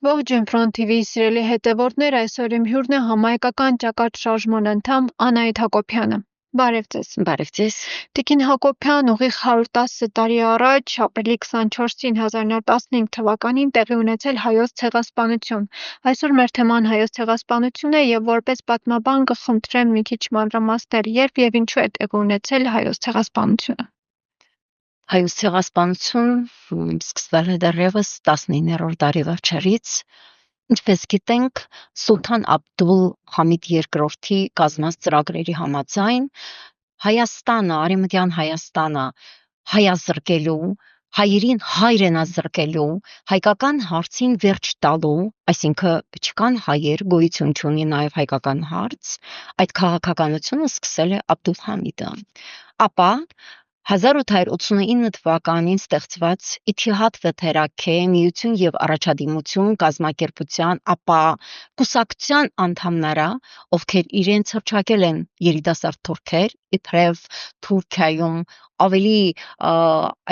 Ողջույն Front TV-ի սիրելի հետևորդներ, այսօր իմ հյուրն է համահայկական ճակատ շարժման անդամ Անահիտ Հակոբյանը։ Բարև ձեզ։ Բարև ձեզ։ Տիկին Հակոբյան ուղիղ 110 տարի առաջ, ապրիլի 24-ին 1915 թվականին տեղի ունեցել հայոց ցեղասպանություն։ Այսօր մեր թեման հայոց ցեղասպանություն է եւ որպես պատմաբան կխնդրեմ մի քիչ մանրամասներ, երբ եւ ինչու է տեղի ունեցել հայոց ցեղասպանությունը։ Հայոց ցեղասպանություն սկսվել է դեռևս 19-րդ դարի վերջերից, ինչպես գիտենք, Սուլթան Աբդուլ Համիդ II-ի կազմած ծրագրերի համաձայն Հայաստանը, Արևմտյան Հայաստանը հայազրկելու, հայերին հայրենազրկելու, հայկական հարցին վերջ տալու, այսինքն չկան հայեր, գոյություն չունի նաև հայկական հարց, այդ քաղաքականությունը սկսել է Աբդուլ Համիդը։ Ապա 1889 թվականին ստեղծված Իթիհադ վեթերաքի միություն եւ առաջադիմություն կազմակերպության, ապա կուսակցության անդամները, ովքեր իրենց հռչակել են երիտասարդ թուրքեր, իբրև Թուրքիայում ավելի,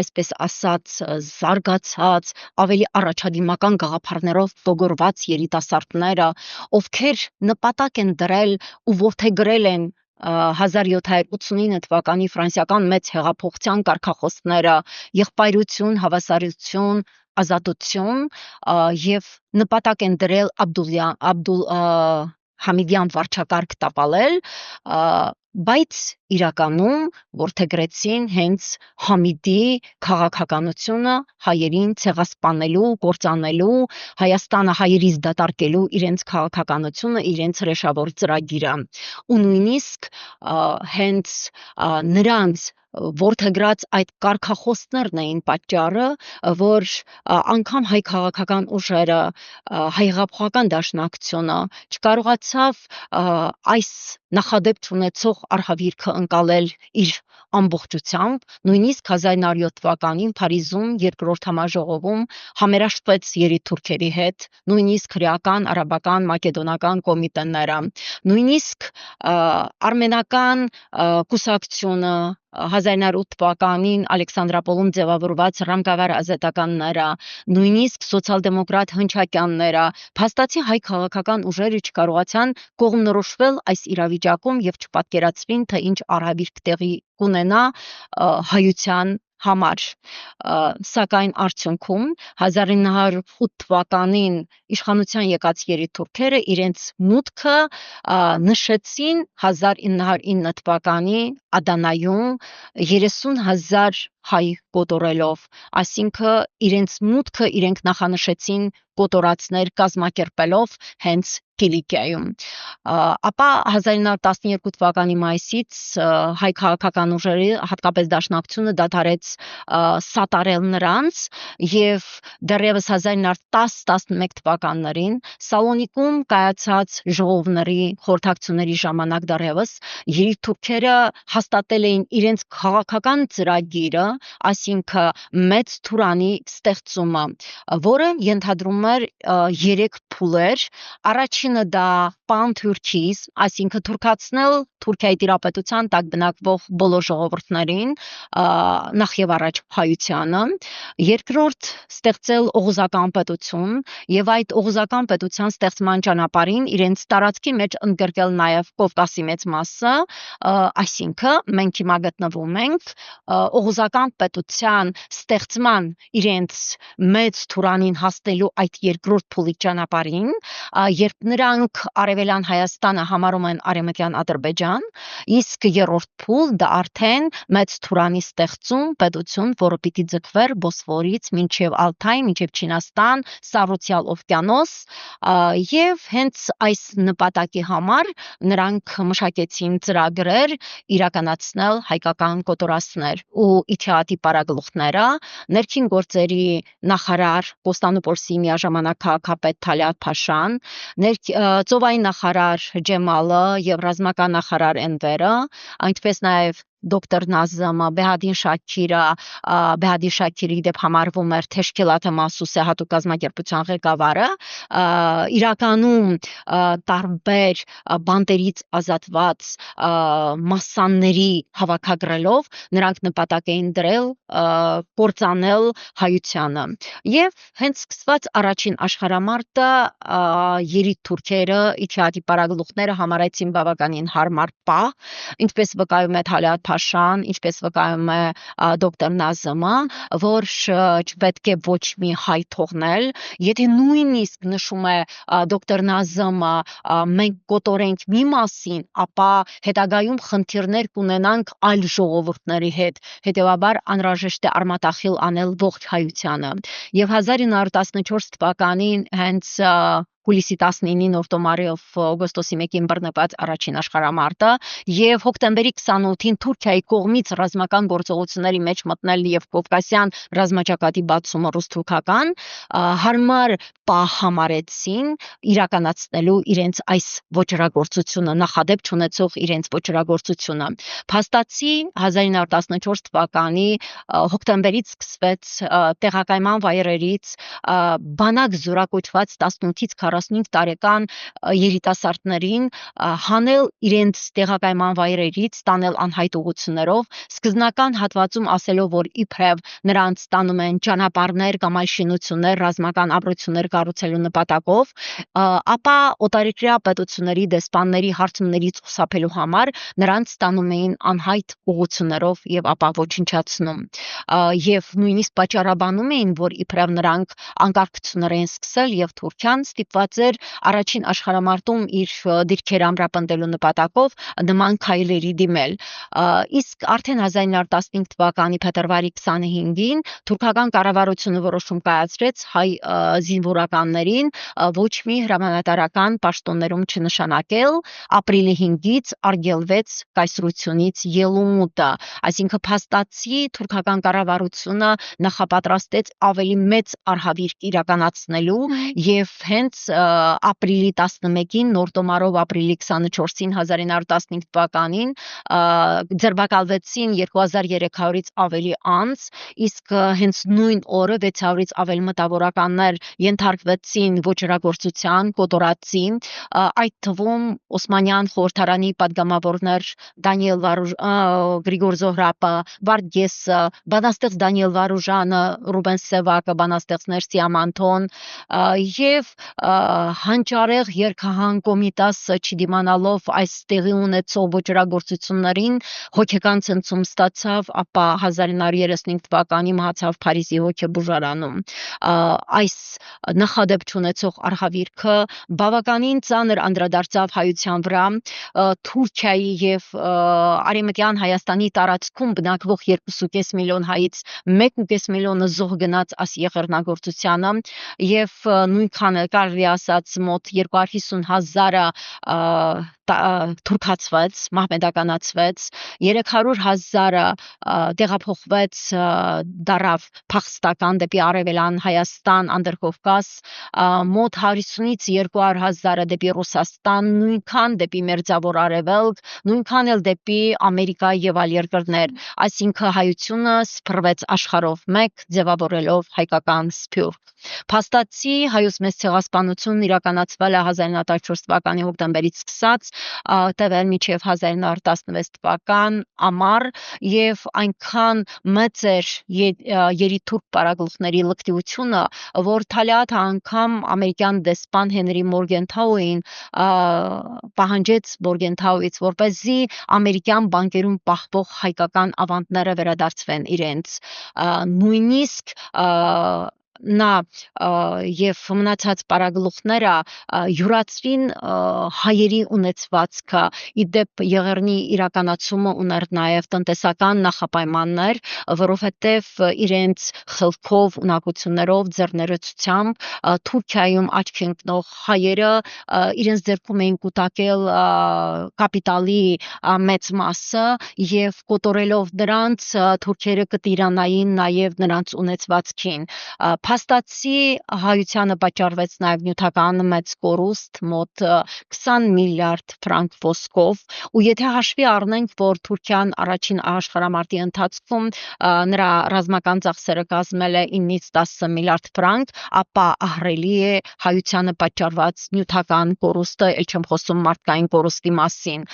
այսպես ասած, զարգացած, ավելի առաջադիմական գաղափարներով ողորված երիտասարդները, ովքեր նպատակ են դրել ու որդեգրել են 1789 թվականի ֆրանսիական մեծ հեղափոխության կարգախոսները, եղբայրություն, հավասարություն, ազատություն եւ նպատակ են դրել Աբդուլ Համիդյան վարչակարգ տապալել, բայց իրականում որդեգրեցին հենց Համիդի քաղաքականությունը հայերին ցեղասպանելու, կործանելու, Հայաստանը հայերից դատարկելու իրենց քաղաքականությունը, իրենց հրեշավոր ծրագիրը։ Ու նույնիսկ հենց նրանց որդեգրած այդ կարգախոսներն էին պատճառը, որ անգամ հայ քաղաքական ուժերը, հայ հեղափոխական դաշնակցությունը չկարողացավ այս նախադեպ չունեցող արհավիրքը ընկալել իր ամբողջությամբ, նույնիսկ 1907 թվականին Փարիզում երկրորդ համաժողովում համերաշխվեց երիտթուրքերի հետ, նույնիսկ հրեական, արաբական, մակեդոնական կոմիտեները, նույնիսկ արմենական կուսակցությունը 1908 թվականին Ալեքսանդրապոլում ձևավորված ռամկավար ազատականները, նույնիսկ սոցիալ-դեմոկրատ հնչակյանները, փաստացի հայ քաղաքական ուժերը չկարողացան կողմնորոշվել այս իրավիճակում եւ չպատկերացրին, թե ինչ արհավիրք տեղի կունենա հայության համար, սակայն արդյունքում 1908 թվականին իշխանության եկած երիտթուրքերը իրենց մուտքը նշեցին 1909 թվականի Ադանայում 30,000 հայ կոտորելով, այսինքն իրենց մուտքը իրենք նախանշեցին կոտորածներ կազմակերպելով հենց Կիլիկիայում։ Ապա 1912 թվականի մայիսից հայ քաղաքական ուժերը, հատկապես դաշնակցությունը դադարեց սատարել նրանց եւ դեռևս 1910-11 թվականներին Սալոնիկում կայացած ժողովների խորհրդակցությունների ժամանակ դեռևս երիտթուրքերը հաստատել էին իրենց քաղաքական ծրագիրը, այսինքն մեծ Թուրանի ստեղծումը, որը ենթադրում էր 3 փուլեր, առաջինը դա պանթուրքիզ, այսինքն թուրքացնել Թուրքիայի տիրապետության տակ բնակվող բոլոր ժողովուրդներին, նախ եւ առաջ հայությանը, երկրորդ ստեղծել օղուզական պետություն եւ այդ օղուզական պետության ստեղծման ճանապարհին իրենց տարածքի մեջ ընդգրկել նաեւ Կովկասի մեծ մասը, այսինքն մենք հիմա գտնվում ենք օղուզական պետության ստեղծման իրենց մեծ Թուրանին հասնելու այդ երկրորդ փուլի ճանապարհին, երբ նրանք արևելյան Հայաստանը համարում են արևմտյան Ադրբեջան, իսկ երրորդ փուլ դա արդեն մեծ Թուրանի ստեղծում պետություն, որը պիտի ձգվեր Բոսֆորից մինչև Ալթայ, մինչև Չինաստան, Սառուցյալ օվկիանոս, եւ հենց այս նպատակի համար նրանք մշակեցին ծրագրեր իրականացնել հայկական կոտորածներ ու Իթիհադի պարագլուխները, ներքին գործերի նախարար Կոստանդնուպոլսի միաժամանակ քաղաքապետ Թալիաթ Փաշան, ծովային նախարար Ջեմալը եւ ռազմական նախարար Էնվերը, այնպես նաեւ դոկտոր Նազամը, Բեհադին Շաքիրի դեպ համարվում էր Թեշքիլաթ Մասուսե հատուկ կազմակերպության ղեկավարը, իրականում տարբեր բանտերից ազատված մասսանների հավաքագրելով նրանք նպատակ էին դրել կործանել հայությանը եւ հենց սկսված առաջին աշխարհամարտը երիտ թուրքերը իջադի պարագլուխները համարեցին բավականին հարմար պահ, ինչպես վկայում է Թալիաթ Փաշան, ինչպես վկայում է դոկտոր Նազամը, որ չպետք է ոչ մի հայ թողնել, եթե նույնիսկ նշում է դոկտոր Նազամը մենք կոտորենք մի մասին, ապա հետագայում խնդիրներ կունենանք այլ ժողովուրդների հետ, հետևաբար անհրաժեշտ է արմատախիլ անել ողջ հայությանը եւ 1914 թվականին հենց հուլիսի 19-ին օրտոմարիով օգոստոսի 1-ին բռնկված առաջին աշխարհամարտը եւ հոկտեմբերի 28-ին Թուրքիայի կողմից ռազմական գործողությունների մեջ մտնել եւ Կովկասյան ռազմաճակատի բացումը ռուս-թուրքական հարմար պահ համարեցին իրականացնելու իրենց այս ոչռագործությունը, նախադեպ չունեցող իրենց ոչռագործությունը։ Փաստացի 1914 թվականի հոկտեմբերից սկսվեց տեղակայման վայրերից բանակ զորակոչված 18-ից 45 տարեկան երիտասարդներին հանել իրենց տեղակայման վայրերից, տանել անհայտ ուղություններով, սկզբնական հատվածում ասելով, որ իբրև նրանց տանում են ճանապարհներ կամ այլ շինություններ, ռազմական ապրություններ կառուցելու նպատակով, ապա օտարերկրյա պետությունների դեսպանների հարցումներից խուսափելու համար նրանց տանում էին անհայտ ուղություններով եւ ապա ոչնչացնում։ Եվ նույնիսկ պատճառաբանում էին, որ իբրև նրանք անկարգություններ են սկսել եւ Թուրքիան ստիպված էր առաջին աշխարհամարտում իր դիրքերը ամրապնդելու նպատակով նման քայլերի դիմել։ Իսկ արդեն 1915 թվականի փետրվարի 25-ին թուրքական կառավարությունը որոշում կայացրեց հայ զինվորականներին ոչ մի հրամանատարական պաշտոններում չնշանակել, ապրիլի 5-ից արգելվեց կայսրությունից ելումուտը, այսինքն փաստացի թուրքական կառավարությունը նախապատրաստեց ավելի մեծ արհավիրք իրականացնելու եւ հենց ապրիլի 11-ին նորտոմարով ապրիլի 24-ին 1915 թվականին ձերբակալվեցին 2300-ից ավելի անձ, իսկ հենց նույն օրը 600-ից ավել մտավորականներ ենթարկվեցին ոչռագործության, կոտորածի, այդ թվում Օսմանյան խորհրդարանի падգամավորներ Դանիել Գրիգոր Զոհրաբը, Վարդգեսը, բանաստեղծ Դանիել Վարուժանը, Ռուբեն Սևակը, բանաստեղծներ Սիամանթոն եւ հանճարեղ երկհան կոմիտասը չդիմանալով այս տեղի ունեցող ոչռագործություններին հոգեկան ցնցում ստացավ, ապա 1935 թվականի մահացավ Փարիզի հոգեբուժարանում։ Այս նախադեպ չունեցող արհավիրքը բավականին ծանր անդրադարձավ հայության վրա, Թուրքիայի եւ Արևմտյան Հայաստանի տարածքում բնակվող 2.5 միլիոն հայից 1.5 միլիոնը զոհ գնաց այս եղեռնագործությանը եւ նույնքան կարելի ասած մոտ 250,000-ը թուրքացվեց, մահմեդականացվեց, 300,000-ը տեղափոխվեց դարավ փախստական դեպի Արևելան Հայաստան, Անդրկովկաս, մոտ 150-ից 200,000-ը դեպի Ռուսաստան, նույնքան դեպի Մերձավոր Արևելք, նույնքան էլ դեպի Ամերիկա եւ այլ երկրներ, այսինքն հայությունը սփռվեց աշխարհով մեկ, ձևավորելով հայկական սփյուռք։ Փաստացի հայոց մեծ ցեղասպանությունն իրականացվել է 1914 թվականի հոկտեմբերից սկսած, տևել մինչև 1916 թվական ամառ եւ այնքան մեծ էր երիտուրք պարագլուխների լկտիությունը, որ Թալիաթը անգամ ամերիկյան դեսպան Հենրի Մորգենթաուին պահանջեց Մորգենթաուից, որպեսզի ամերիկյան բանկերում պահվող հայկական ավանդները վերադարձվեն իրենց, նույնիսկ նա եւ մնացած պարագլուխները յուրացրին հայերի ունեցվածքը, իդեպ եղեռնի իրականացումը ուներ նաեւ տնտեսական նախապայմաններ, որովհետեւ իրենց խելքով, ունակություններով, ձեռներեցությամբ Թուրքիայում աչք ընկնող հայերը իրենց ձեռքում էին կուտակել կապիտալի մեծ մասը եւ կոտորելով նրանց թուրքերը կտիրանային նաեւ նրանց ունեցվածքին։ Փաստացի հայությանը պատճառվեց նաև նյութական մեծ կորուստ, մոտ 20 միլիարդ ֆրանկ ոսկով, ու եթե հաշվի առնենք, որ Թուրքիան առաջին աշխարհամարտի ընթացքում նրա ռազմական ծախսերը կազմել է 9-ից 10 միլիարդ ֆրանկ, ապա ահռելի է հայությանը պատճառված նյութական կորուստը, ել չեմ խոսում մարդկային կորուստի մասին։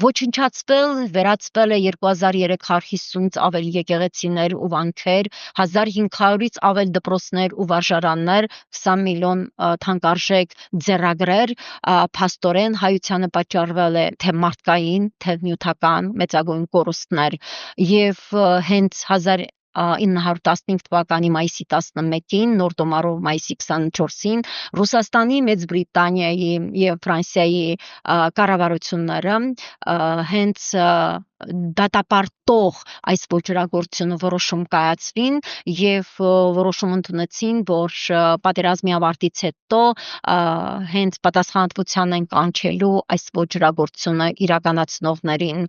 Ոչնչացվել, վերածվել է 2350-ից ավելի եկեղեցիներ ու վանքեր, 1500-ից ավել դպրոցներ ու վարժարաններ, 20 միլիոն թանկարժեք ձեռագրեր, փաստորեն հայությանը պատճառվել է թե մարդկային, թե նյութական մեծագույն կորուստներ, եւ հենց 1915 թվականի մայիսի 11-ին, նոր տոմարով մայիսի 24-ին, Ռուսաստանի, Մեծ Բրիտանիայի եւ Ֆրանսիայի կառավարությունները հենց դատապարտող այս ոճրագործությունը որոշում կայացվին եւ որոշում ընդունեցին, որ պատերազմի ավարտից հետո հենց պատասխանատվության են կանչելու այս ոճրագործությունը իրականացնողներին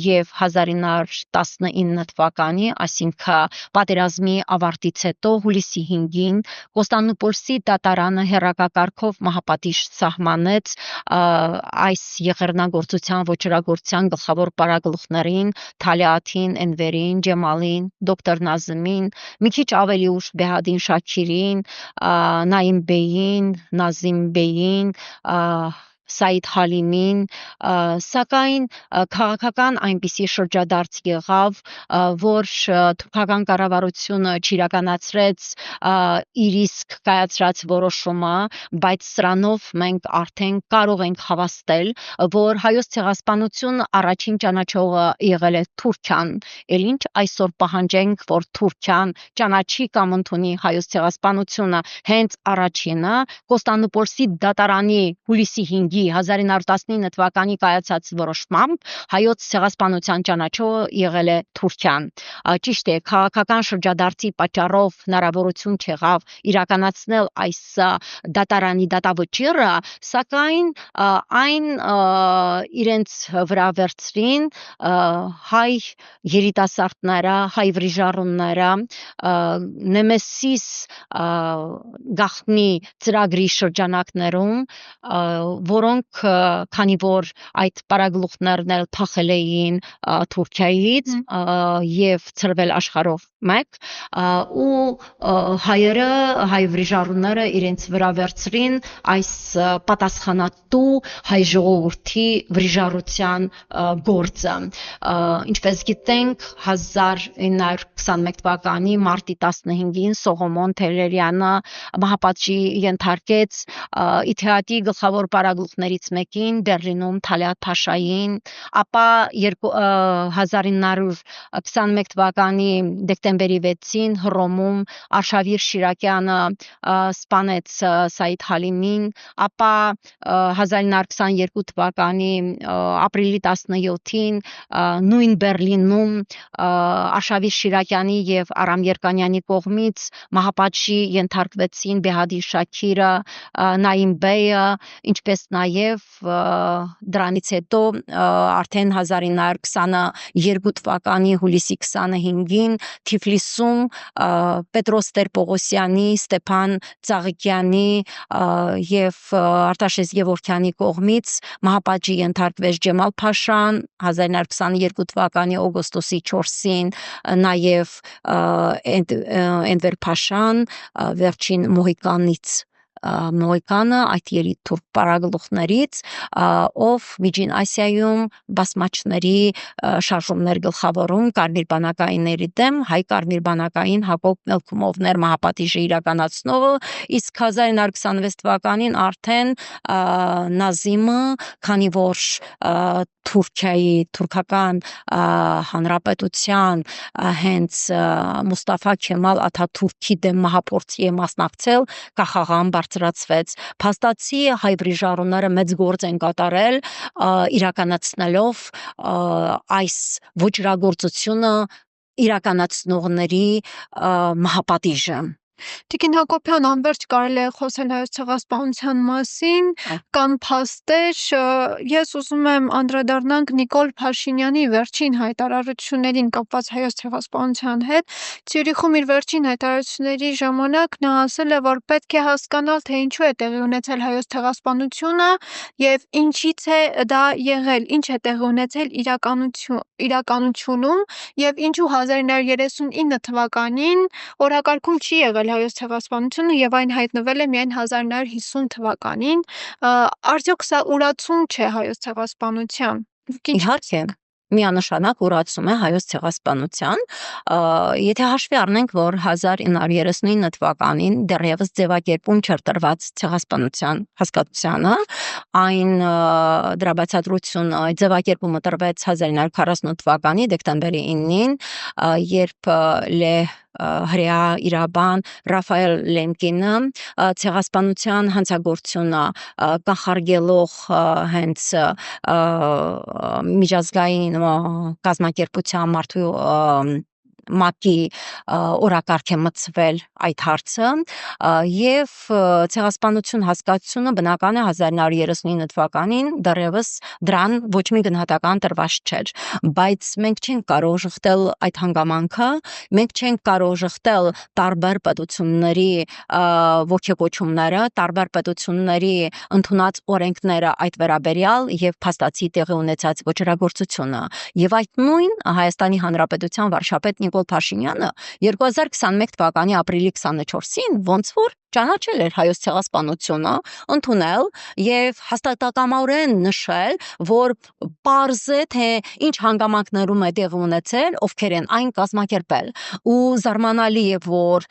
եւ 1919 թվականի, այսինքն պատերազմի ավարտից հետո հուլիսի 5-ին Կոստանդնուպոլսի դատարանը հերակակարգով մահապատիժ սահմանեց այս եղեռնագործության ոճրագործության գլխավոր պարագլուխներին Թալիաթին, Էնվերին, Ջեմալին, դոկտոր Նազիմին, մի քիչ ավելի ուշ Բեհադին Շաքիրին, Նաիմ Բեյին, Նազիմ Բեյին, Սայիդ Հալիմին, սակայն քաղաքական այնպիսի շրջադարձ եղավ, որ թուրքական կառավարությունը չիրականացրեց իր իսկ կայացրած որոշումը, բայց սրանով մենք արդեն կարող ենք հավաստել, որ հայոց ցեղասպանությունը առաջին ճանաչողը եղել է Թուրքիան, էլ ինչ այսօր պահանջենք, որ Թուրքիան ճանաչի կամ ընդունի հայոց ցեղասպանությունը, հենց առաջինը Կոստանդնուպոլսի դատարանի հուլիսի 5-ի 1919 թվականի կայացած որոշմամբ հայոց ցեղասպանության ճանաչողը եղել է Թուրքիան։ Ճիշտ է, քաղաքական շրջադարձի պատճառով հնարավորություն չեղավ իրականացնել այս դատարանի դատավճիռը, սակայն այն իրենց վրա վերցրին հայ երիտասարդները, հայ վրիժառուները, Նեմեսիս գաղտնի ծրագրի շրջանակներում, որոնք քանի որ այդ պարագլուխներն էլ փախել էին Թուրքիայից եւ ծրվել աշխարհով մեկ, ու հայերը, հայ վրիժառուները իրենց վրա վերցրին այս պատասխանատու հայ ժողովրդի վրիժառության գործը։ Ինչպես գիտենք, 1921 թվականի մարտի 15-ին Սողոմոն Թեհլերյանը մահապատժի ենթարկեց Իթիհադի գլխավոր պարագլուխներից մեկին Բերլինում Թալիաթ Փաշային, ապա 1921 թվականի դեկտեմբերի 6-ին Հռոմում Արշավիր Շիրակյանը սպանեց Սայիդ Հալիմին, ապա 1922 թվականի ապրիլի 17-ին նույն Բերլինում Արշավիր Շիրակյանի եւ Արամ Երկանյանի կողմից մահապատժի ենթարկվեցին Բեհադի Շաքիրը, Նաիմ Բեյը, ինչպես նաև դրանից հետո արդեն 1922 թվականի հուլիսի 25-ին Թիֆլիսում Պետրոս Տեր-Պողոսյանի, Ստեփան Ծաղիկյանի եւ Արտաշես Գևորգյանի կողմից մահապատժի ենթարկվեց Ջեմալ Փաշան, 1922 թվականի օգոստոսի 4-ին նաև Էնվեր Փաշան, վերջին Մոհիկանը այդ երեք թուրք պարագլուխներից, ով Միջին Ասիայում բազմաչների շարժումներ գլխավորում կարմիր բանակայինների դեմ, հայ կարմիր բանակային Հակոբ Մելքումովն էր մահապատիժը իրականացնողը, իսկ 1926 թվականին արդեն Նազիմը, քանի որ Թուրքիայի թուրքական հանրապետության հենց Մուստաֆա Քեմալ Աթաթուրքի դեմ մահափորձի է մասնակցել, կախաղան բարձրացվեց։ Փաստացի հայ վրիժառուները մեծ գործ են կատարել իրականացնելով այս ոճրագործությունը իրականացնողների մահապատիժը։ Տիկին Հակոբյան, անվերջ կարելի է խոսել Հայոց ցեղասպանության մասին, կան փաստեր, ես ուզում եմ անդրադառնանք Նիկոլ Փաշինյանի վերջին հայտարարություններին կապված Հայոց ցեղասպանության հետ։ Ցյուրիխում իր վերջին հայտարարությունների ժամանակ նա ասել է, որ պետք է հասկանալ, թե ինչու է տեղի ունեցել Հայոց ցեղասպանությունը եւ ինչից է դա եղել, ինչ է տեղի ունեցել իրականությունում եւ ինչու 1939 թվականին օրակարգում չի եղել Հայոց ցեղասպանությունը եւ այն հայտնվել է միայն 1950 թվականին, արդյոք սա ուրացում չէ Հայոց ցեղասպանության։ Իհարկե, միանշանակ ուրացում է Հայոց ցեղասպանության, եթե հաշվի առնենք, որ 1939 թվականին դեռևս ձևակերպում չէր տրված ցեղասպանության հասկացությանը, այն դրա բացատրությունը ձևակերպումը տրվեց 1948 թվականի դեկտեմբերի 9-ին, երբ հրեա իրաբան Ռաֆայել Լեմկինը ցեղասպանության հանցագործությունը կանխարգելող հենց միջազգային կազմակերպության մարդու ՄԱԿ-ի օրակարգ է մտցվել այդ հարցը եւ ցեղասպանություն հասկացությունը բնական է 1939 թվականին դեռևս դրան ոչ մի գնահատական տրված չէր, բայց մենք չենք կարող շղթել այդ հանգամանքը, մենք չենք կարող շղթել տարբեր պետությունների ոգեկոչումները, տարբեր պետությունների ընդունած օրենքները այդ վերաբերյալ եւ փաստացի տեղի ունեցած ոչռագործությունը եւ այդ նույն Հայաստանի Հանրապետության վարչապետ Նիկոլ Փաշինյանը 2021 թվականի ապրիլի 24-ին ոնց որ ճանաչել էր Հայոց ցեղասպանությունը, ընդունել եւ հաստատակամորեն նշել, որ պարզ է թե ինչ հանգամանքներում է տեղի ունեցել, ովքեր են այն կազմակերպել։ Ու զարմանալի է, որ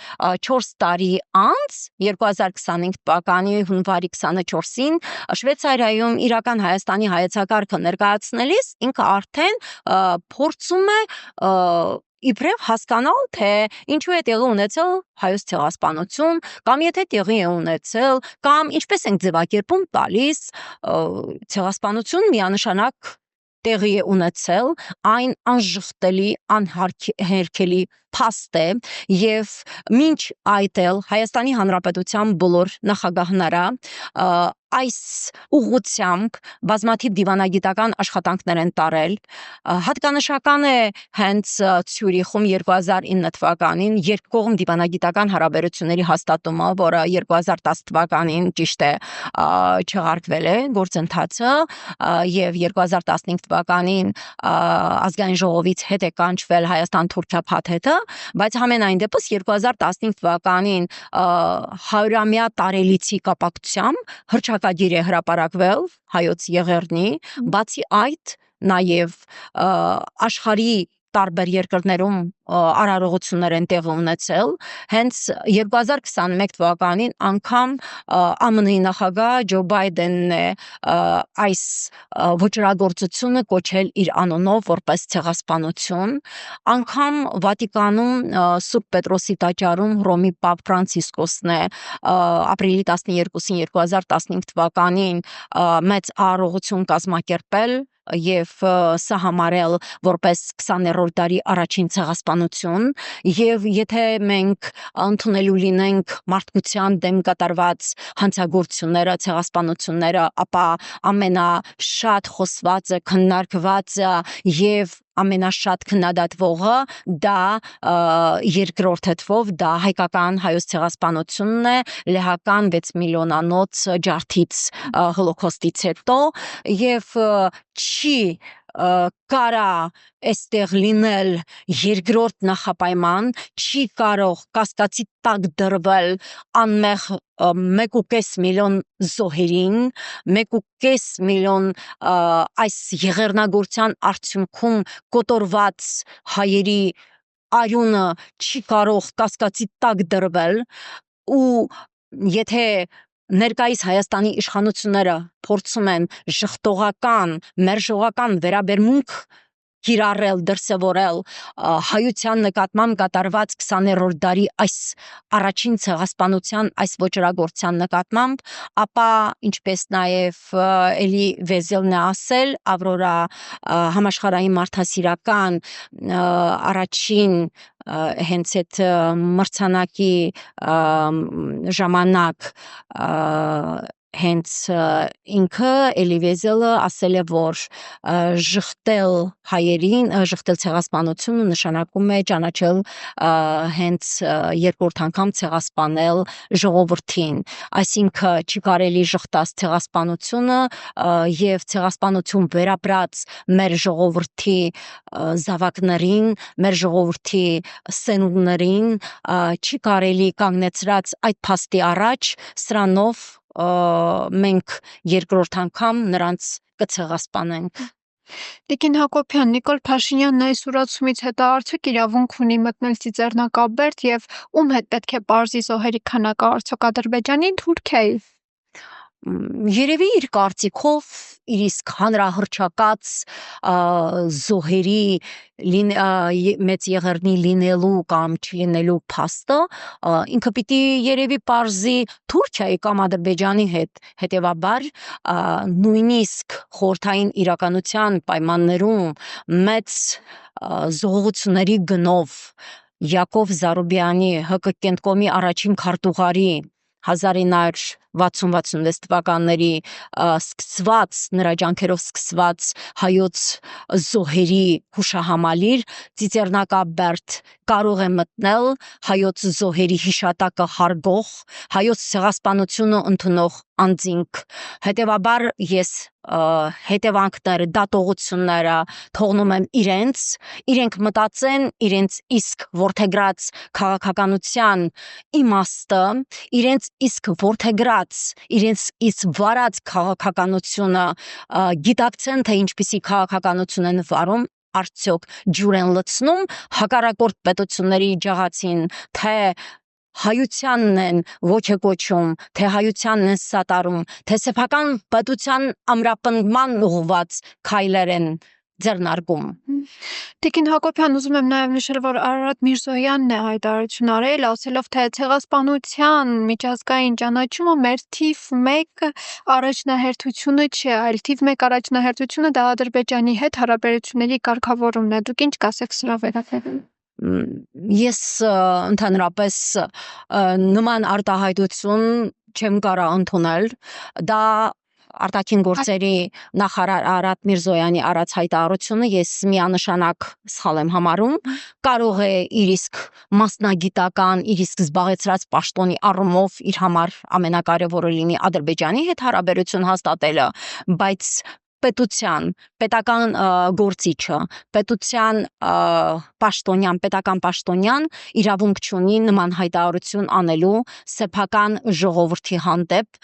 4 տարի անց 2025 թվականի հունվարի 24-ին Շվեյցարիայում իրական Հայաստանի հայեցակարգը ներկայացնելիս ինքը արդեն փորձում է իբրև հասկանալ, թե ինչու է տեղի ունեցել Հայոց ցեղասպանություն, կամ եթե տեղի է ունեցել, կամ ինչպես ենք ձևակերպում տալիս ցեղասպանություն միանշանակ տեղի է ունեցել, այն անժխտելի, անհերքելի փաստ է եւ մինչ այդ էլ Հայաստանի Հանրապետության բոլոր նախագահները այս ուղղությամբ բազմաթիվ դիվանագիտական աշխատանքներ են տարել, հատկանշական է հենց Ցյուրիխում 2009 թվականին երկկողմ դիվանագիտական հարաբերությունների հաստատումը, որը 2010 թվականին ճիշտ է չեղարկվել է գործընթացը եւ 2015 թվականին ազգային ժողովից հետ է կանչվել Հայաստան-Թուրքիա փաթեթը, բայց համենայն դեպս 2015 թվականին 100-ամյա տարելիցի կապակցությամբ հռչակագիր է հրապարակվել Հայոց եղեռնի, բացի այդ նաև աշխարհի տարբեր երկրներում արարողություններ են տեղի ունեցել, հենց 2021 թվականին անգամ ԱՄՆ-ի նախագահ Ջո Բայդենն է այս ոչռագործությունը կոչել իր անունով որպես ցեղասպանություն, անգամ Վատիկանում Սուրբ Պետրոսի տաճարում Հռոմի Պապ Ֆրանցիսկոսն է ապրիլի 12-ին 2015 թվականին մեծ արարողություն կազմակերպել եւ սա համարել որպես 20-րդ դարի առաջին ցեղասպանություն եւ եթե մենք ընդունելու լինենք մարդկության դեմ կատարված հանցագործությունները, ցեղասպանությունները, ապա ամենաշատ խոսվածը, քննարկվածը եւ ամենաշատ քննադատվողը դա երկրորդ թվով դա հայկական Հայոց ցեղասպանությունն է լեհական 6 միլիոնանոց ջարդից հոլոկոստից հետո եւ չի կարա այստեղ լինել երկրորդ նախապայման, չի կարող կասկածի տակ դրվել անմեղ 1.5 միլիոն զոհերին, 1.5 միլիոն այս եղեռնագործության արդյունքում կոտորված հայերի արյունը չի կարող կասկածի տակ դրվել ու եթե ներկայիս Հայաստանի իշխանությունները փորձում են ժխտողական, մերժողական վերաբերմունք կիրառել, դրսևորել հայության նկատմամբ կատարված 20-րդ դարի այս առաջին ցեղասպանության այս ոչռագործության նկատմամբ, ապա ինչպես նաև էլի Վեզելն է ասել, Ավրորա համաշխարհային մարդասիրական առաջին հենց այդ մրցանակի ժամանակ հենց ինքը Էլիվեզելը ասել է, որ ժխտել հայերին, ժխտել ցեղասպանությունը նշանակում է ճանաչել հենց երկրորդ անգամ ցեղասպանել ժողովրդին, այսինքն չի կարելի ժխտած ցեղասպանությունը եւ ցեղասպանություն վերապրած մեր ժողովրդի զավակներին, մեր ժողովրդի սենունդներին չի կարելի կանգնեցրած այդ փաստի առաջ սրանով մենք երկրորդ անգամ նրանց կցեղասպանենք։ Տիկին Հակոբյան, Նիկոլ Փաշինյանն այս ուրացումից հետո արդյոք իրավունք ունի մտնել Ծիծեռնակաբերդ եւ ում հետ պետք է պարզի զոհերի քանակը, արդյոք Ադրբեջանի, Թուրքիայի։ Երևի իր կարծիքով իր իսկ հանրահռչակած զոհերի մեծ եղերնի լինելու կամ չլինելու փաստը ինքը պիտի երևի պարզի Թուրքիայի կամ Ադրբեջանի հետ, հետևաբար նույնիսկ խորհրդային իրականության պայմաններում մեծ զոհությունների գնով Յակով Զարուբյանի ՀԿ կենտկոմի առաջին քարտուղարի 1960-66 թվականների սկսված նրա ջանքերով սկսված հայոց զոհերի հուշահամալիր Ծիծեռնակաբերդ կարող է մտնել հայոց զոհերի հիշատակը հարգող, հայոց ցեղասպանությունը ընդունող անձինք, հետևաբար ես հետևանքները, դատողությունները թողնում եմ իրենք մտածեն իրենց իսկ ворթեգրած քաղաքականության իմաստը, իրենց իսկ ворթեգրած, իրենց իսկ վարած քաղաքականությունը գիտակցեն, թե ինչպիսի քաղաքականություն են վարում, արդյոք ջուր են լցնում հակառակորդ պետությունների ջղացին, թե հայությանն են ոգեկոչում, թե հայությանն են սատարում, թե սեփական պետության ամրապնդման ուղղված քայլեր են ձեռնարկում։ Տիկին Հակոբյան, ուզում եմ նաև նշել, որ Արարատ Միրզոյանն է հայտարարություն արել, ասելով, թե ցեղասպանության միջազգային ճանաչումը մեր թիվ 1 առաջնահերթությունը չէ, այլ թիվ 1 առաջնահերթությունը դա Ադրբեջանի հետ հարաբերությունների կարգավորումն է։ Դուք ինչ կասեք սրա վերաբերյալ։ Ես ընդհանրապես նման արտահայտություն չեմ կարող ընդունել, դա արտաքին գործերի նախարար Արարատ Միրզոյանի արած հայտարարությունը ես միանշանակ սխալ եմ համարում, կարող է իր իսկ մասնագիտական, իր իսկ զբաղեցրած պաշտոնի առումով իր համար ամենակարևորը լինի Ադրբեջանի հետ հարաբերություն հաստատելը, բայց պետական գործիչը, պետության պետական պաշտոնյան իրավունք չունի նման հայտարարություն անելու սեփական ժողովրդի հանդեպ,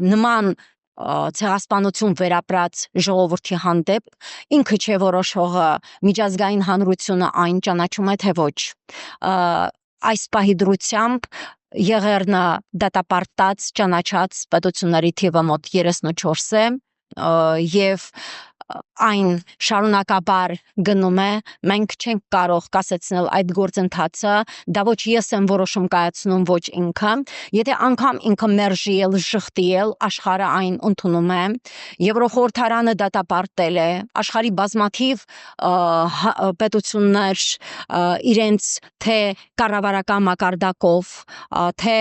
նման ցեղասպանություն վերապրած ժողովրդի հանդեպ ինքը չէ որոշողը, միջազգային հանրությունը այն ճանաչում է թե ոչ։ Այս պահի դրությամբ եղերնը դատապարտած ճանաչած պետությունների թիվը մոտ 34 է եւ այն շարունակաբար գնում է, մենք չենք կարող կասեցնել այդ գործընթացը, դա ոչ ես եմ որոշում կայացնում, ոչ ինքը, եթե անգամ ինքը մերժել, ժխտել, աշխարհը այն ընդունում է, Եվրոխորհրդարանը դատապարտել է, աշխարհի բազմաթիվ պետություններ իրենց թե կառավարական մակարդակով, թե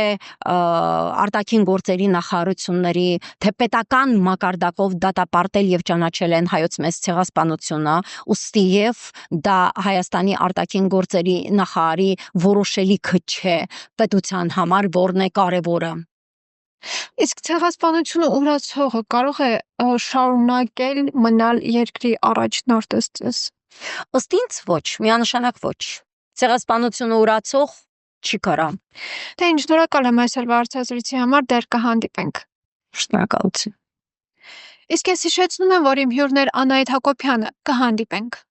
արտաքին գործերի նախարարությունների, թե պետական մակարդակով դատապարտել եւ ճանաչել են հայոց մեծ ցեղասպանությունը, ուստի եւ դա Հայաստանի արտաքին գործերի նախարարի որոշելիքը չէ պետության համար, որն է կարևորը։ Իսկ ցեղասպանությունը ուրացողը կարող է շարունակել մնալ երկրի առաջնորդ ըստ։ Ըստ ինձ ոչ, միանշանակ ոչ։ Ցեղասպանությունը ուրացող չի կարա։ Թե ինչ, շնորհակալ եմ այսօրվա հարցազրույցի համար, դեռ կհանդիպենք։ Շնորհակալություն։ Իսկ ես հիշեցնում եմ, որ իմ հյուրն էր Անահիտ Հակոբյանը, կհանդիպենք։